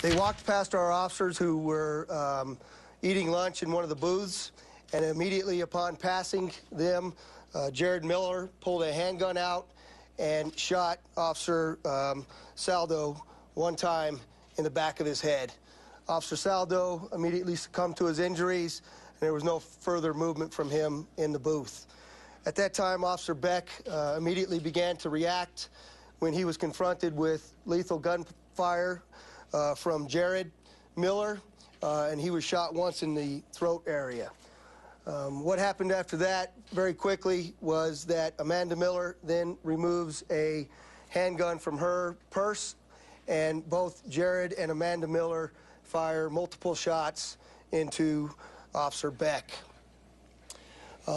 They walked past our officers who were eating lunch in one of the booths, and immediately upon passing them, Jared Miller pulled a handgun out and shot Officer Saldo one time in the back of his head. Officer Saldo immediately succumbed to his injuries, and there was no further movement from him in the booth. At that time, Officer Beck immediately began to react when he was confronted with lethal gunfire from Jared Miller, and he was shot once in the throat area. What happened after that, very quickly, was that Amanda Miller then removes a handgun from her purse, and both Jared and Amanda Miller fire multiple shots into Officer Beck.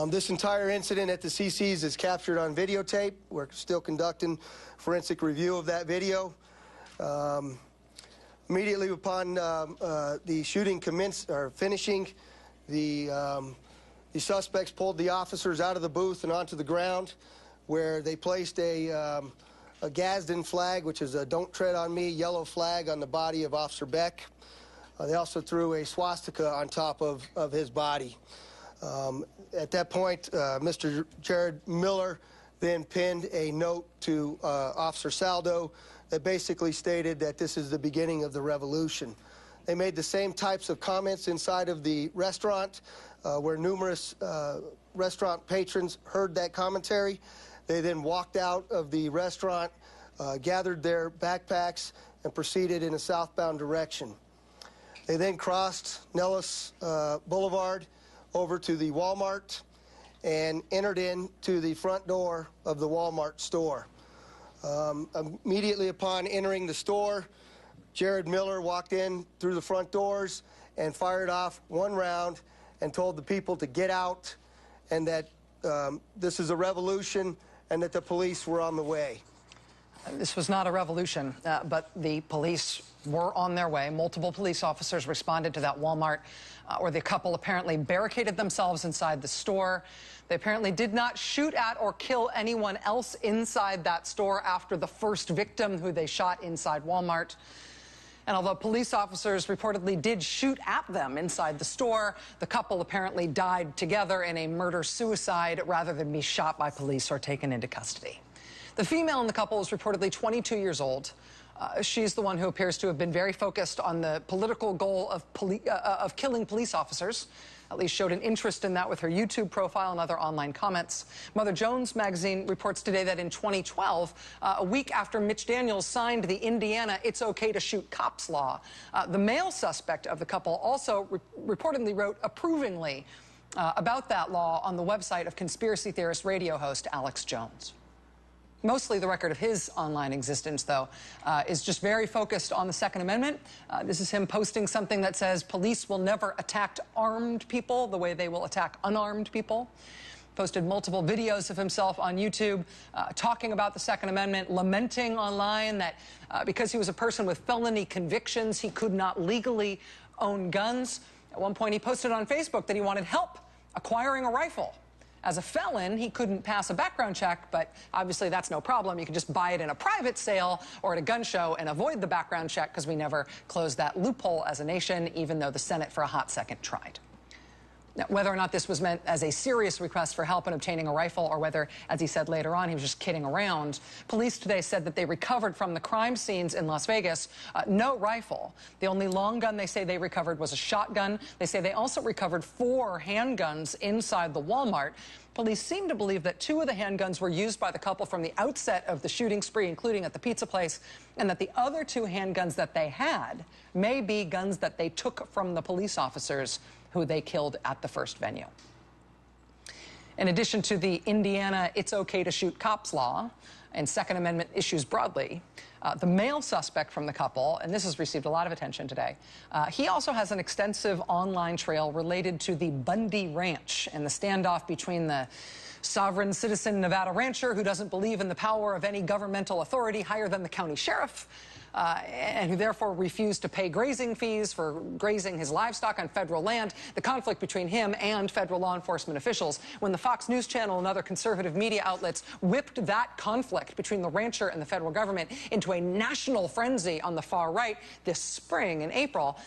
This entire incident at the CC's is captured on videotape. We're still conducting forensic review of that video. Immediately upon the shooting finishing, the suspects pulled the officers out of the booth and onto the ground, where they placed a Gadsden flag, which is a "Don't Tread on Me" yellow flag, on the body of Officer Beck. They also threw a swastika on top of his body. At that point, Mr. Jared Miller then pinned a note to Officer Saldo that basically stated that this is the beginning of the revolution. They made the same types of comments inside of the restaurant, where numerous restaurant patrons heard that commentary. They then walked out of the restaurant, gathered their backpacks, and proceeded in a southbound direction. They then crossed Nellis Boulevard over to the Walmart and entered into the front door of the Walmart store. Immediately upon entering the store, Jared Miller walked in through the front doors and fired off one round and told the people to get out, and that this is a revolution and that the police were on the way. This was not a revolution, but the police were on their way. Multiple police officers responded to that Walmart where the couple apparently barricaded themselves inside the store. They apparently did not shoot at or kill anyone else inside that store after the first victim who they shot inside Walmart. And although police officers reportedly did shoot at them inside the store, the couple apparently died together in a murder-suicide rather than be shot by police or taken into custody. The female in the couple is reportedly 22 years old. She's the one who appears to have been very focused on the political goal of killing police officers. At least showed an interest in that with her YouTube profile and other online comments. Mother Jones magazine reports today that in 2012, a week after Mitch Daniels signed the Indiana "It's Okay to Shoot Cops" law, the male suspect of the couple also reportedly wrote approvingly about that law on the website of conspiracy theorist radio host Alex Jones. Mostly the record of his online existence, though, is just very focused on the Second Amendment. This is him posting something that says police will never attack armed people the way they will attack unarmed people. Posted multiple videos of himself on YouTube talking about the Second Amendment, lamenting online that because he was a person with felony convictions, he could not legally own guns. At one point, he posted on Facebook that he wanted help acquiring a rifle. As a felon, he couldn't pass a background check, but obviously that's no problem. You can just buy it in a private sale or at a gun show and avoid the background check, because we never closed that loophole as a nation, even though the Senate for a hot second tried. Now, whether or not this was meant as a serious request for help in obtaining a rifle, or whether, as he said later on, he was just kidding around, police today said that they recovered from the crime scenes in Las Vegas no rifle. The only long gun they say they recovered was a shotgun. They say they also recovered 4 handguns inside the Walmart. Police seem to believe that 2 of the handguns were used by the couple from the outset of the shooting spree, including at the pizza place, and that the other 2 handguns that they had may be guns that they took from the police officers who they killed at the first venue. In addition to the Indiana "It's Okay to Shoot Cops" law and Second Amendment issues broadly, the male suspect from the couple, and this has received a lot of attention today, he also has an extensive online trail related to the Bundy Ranch and the standoff between the sovereign citizen Nevada rancher who doesn't believe in the power of any governmental authority higher than the county sheriff, and who therefore refused to pay grazing fees for grazing his livestock on federal land. The conflict between him and federal law enforcement officials, when the Fox News Channel and other conservative media outlets whipped that conflict between the rancher and the federal government into a national frenzy on the far right this spring in April.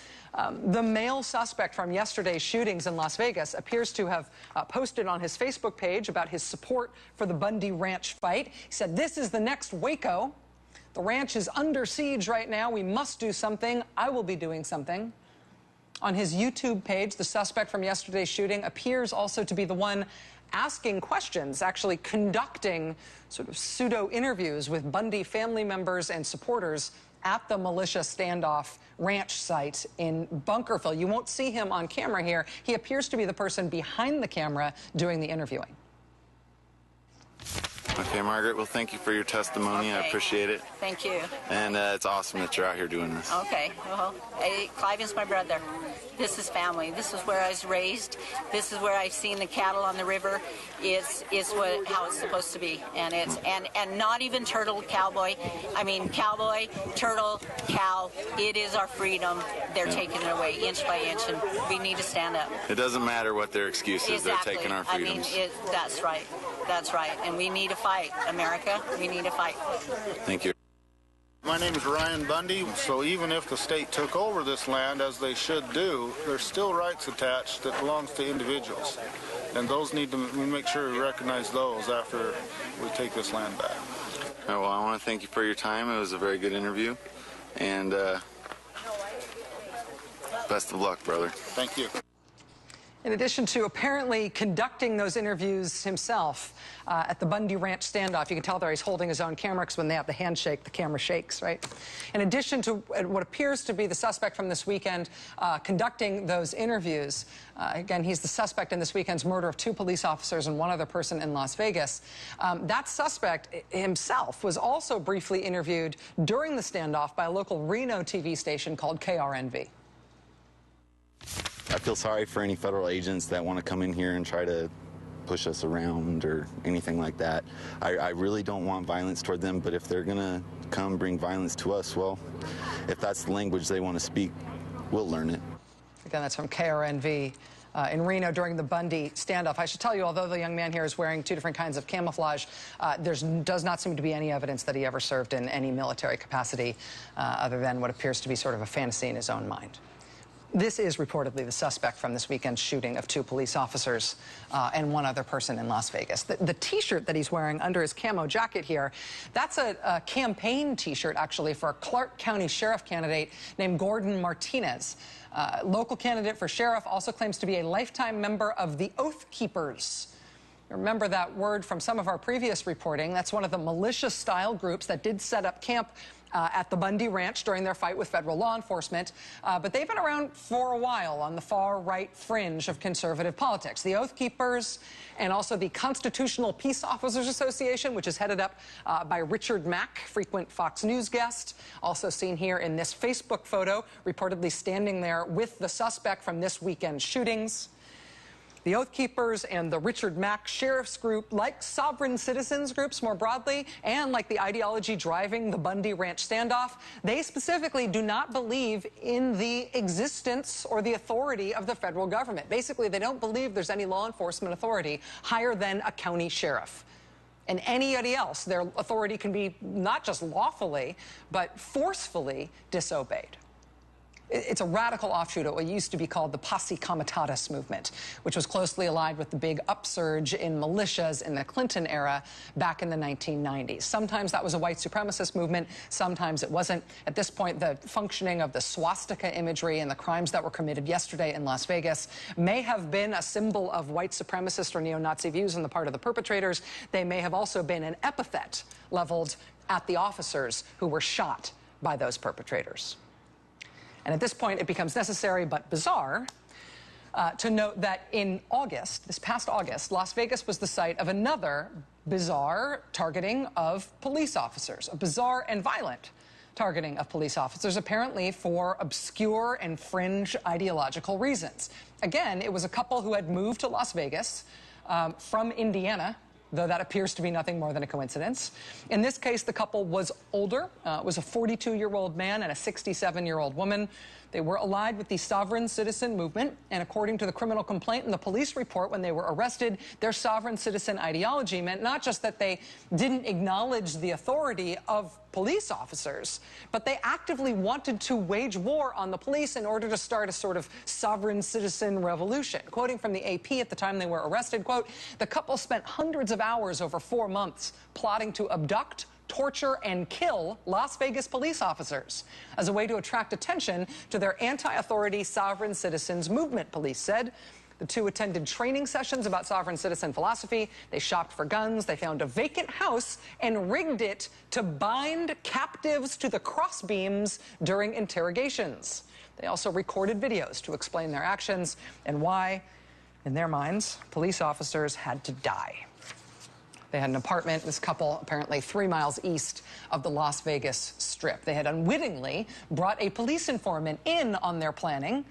The male suspect from yesterday's shootings in Las Vegas appears to have posted on his Facebook page about his support for the Bundy Ranch fight. He said, "This is the next Waco. The ranch is under siege right now. We must do something. I will be doing something." On his YouTube page, the suspect from yesterday's shooting appears also to be the one asking questions, actually conducting sort of pseudo interviews with Bundy family members and supporters at the militia standoff ranch site in Bunkerville. You won't see him on camera here. He appears to be the person behind the camera doing the interviewing. Okay, Margaret, well, thank you for your testimony. Okay. I appreciate it. Thank you. And it's awesome that you're out here doing this. Okay, well, Clive is my brother. This is family. This is where I was raised. This is where I've seen the cattle on the river. It's how it's supposed to be. And it's and not even turtle, cowboy. I mean, cowboy, turtle, cow. It is our freedom. They're taking it away inch by inch, and we need to stand up. It doesn't matter what their excuse is. Exactly. They're taking our freedoms. I mean, that's right. That's right. And we need to fight, America. We need to fight. Thank you. My name is Ryan Bundy, so even if the state took over this land, as they should do, there's still rights attached that belongs to individuals. And those need to, we make sure we recognize those after we take this land back. Well, I want to thank you for your time. It was a very good interview. And best of luck, brother. Thank you. In addition to apparently conducting those interviews himself at the Bundy Ranch standoff, you can tell there he's holding his own camera because when they have the handshake, the camera shakes, right? In addition to what appears to be the suspect from this weekend conducting those interviews, again, he's the suspect in this weekend's murder of 2 police officers and 1 other person in Las Vegas. That suspect himself was also briefly interviewed during the standoff by a local Reno TV station called KRNV. I feel sorry for any federal agents that want to come in here and try to push us around or anything like that. I really don't want violence toward them, but if they're going to come bring violence to us, well, if that's the language they want to speak, we'll learn it. Again, that's from KRNV. In Reno during the Bundy standoff. I should tell you, although the young man here is wearing 2 different kinds of camouflage, does not seem to be any evidence that he ever served in any military capacity other than what appears to be sort of a fantasy in his own mind. This is reportedly the suspect from this weekend's shooting of 2 police officers and 1 other person in Las Vegas. The T-shirt that he's wearing under his camo jacket here, that's a campaign T-shirt, actually, for a Clark County Sheriff candidate named Gordon Martinez. Local candidate for sheriff also claims to be a lifetime member of the Oath Keepers. Remember that word from some of our previous reporting. That's one of the militia-style groups that did set up camp at the Bundy Ranch during their fight with federal law enforcement. But they've been around for a while on the far-right fringe of conservative politics. The Oath Keepers and also the Constitutional Peace Officers Association, which is headed up by Richard Mack, frequent Fox News guest, also seen here in this Facebook photo, reportedly standing there with the suspect from this weekend's shootings. The Oath Keepers and the Richard Mack Sheriff's Group, like sovereign citizens groups more broadly, and like the ideology driving the Bundy Ranch standoff, they specifically do not believe in the existence or the authority of the federal government. Basically, they don't believe there's any law enforcement authority higher than a county sheriff. And anybody else, their authority can be not just lawfully, but forcefully disobeyed. It's a radical offshoot of what used to be called the Posse Comitatus movement, which was closely allied with the big upsurge in militias in the Clinton era back in the 1990s. Sometimes that was a white supremacist movement, sometimes it wasn't. At this point, the functioning of the swastika imagery and the crimes that were committed yesterday in Las Vegas may have been a symbol of white supremacist or neo-Nazi views on the part of the perpetrators. They may have also been an epithet leveled at the officers who were shot by those perpetrators. And at this point, it becomes necessary but bizarre to note that in August, this past August, Las Vegas was the site of another bizarre targeting of police officers, a bizarre and violent targeting of police officers, apparently for obscure and fringe ideological reasons. Again, it was a couple who had moved to Las Vegas from Indiana though that appears to be nothing more than a coincidence. In this case, the couple was older. It was a 42-year-old man and a 67-year-old woman. They were allied with the sovereign citizen movement, and according to the criminal complaint and the police report when they were arrested, their sovereign citizen ideology meant not just that they didn't acknowledge the authority of police officers, but they actively wanted to wage war on the police in order to start a sort of sovereign citizen revolution. Quoting from the AP at the time they were arrested, quote, "The couple spent hundreds of hours over 4 months plotting to abduct, torture, and kill Las Vegas police officers as a way to attract attention to their anti-authority sovereign citizens movement," police said. The two attended training sessions about sovereign citizen philosophy. They shopped for guns. They found a vacant house and rigged it to bind captives to the crossbeams during interrogations. They also recorded videos to explain their actions and why, in their minds, police officers had to die. They had an apartment, this couple, apparently 3 miles east of the Las Vegas Strip. They had unwittingly brought a police informant in on their planning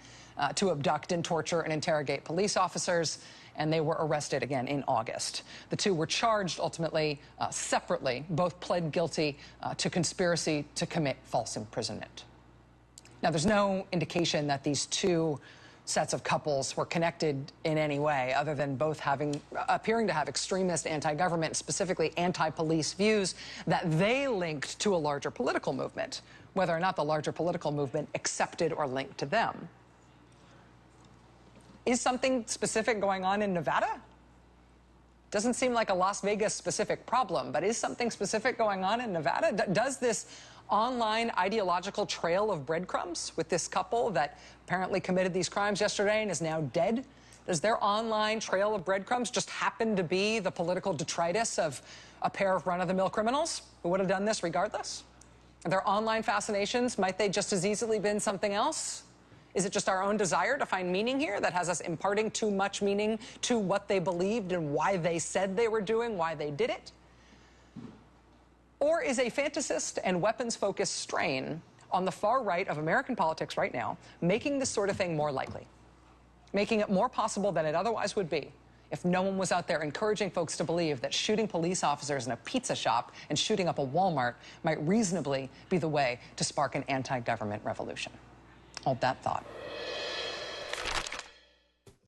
to abduct and torture and interrogate police officers, and they were arrested again in August. The two were charged ultimately separately. Both pled guilty to conspiracy to commit false imprisonment. Now, there's no indication that these two sets of couples were connected in any way other than both appearing to have extremist anti-government, specifically anti-police views that they linked to a larger political movement, whether or not the larger political movement accepted or linked to them. Is something specific going on in Nevada? Doesn't seem like a Las Vegas specific problem, but is something specific going on in Nevada? Does this online ideological trail of breadcrumbs with this couple that apparently committed these crimes yesterday and is now dead, does their online trail of breadcrumbs just happen to be the political detritus of a pair of run-of-the-mill criminals who would have done this regardless? Their online fascinations, might they just as easily been something else? Is it just our own desire to find meaning here that has us imparting too much meaning to what they believed and why they said they were doing, why they did it? Or is a fantasist and weapons-focused strain on the far right of American politics right now making this sort of thing more likely, making it more possible than it otherwise would be if no one was out there encouraging folks to believe that shooting police officers in a pizza shop and shooting up a Walmart might reasonably be the way to spark an anti-government revolution? Hold that thought.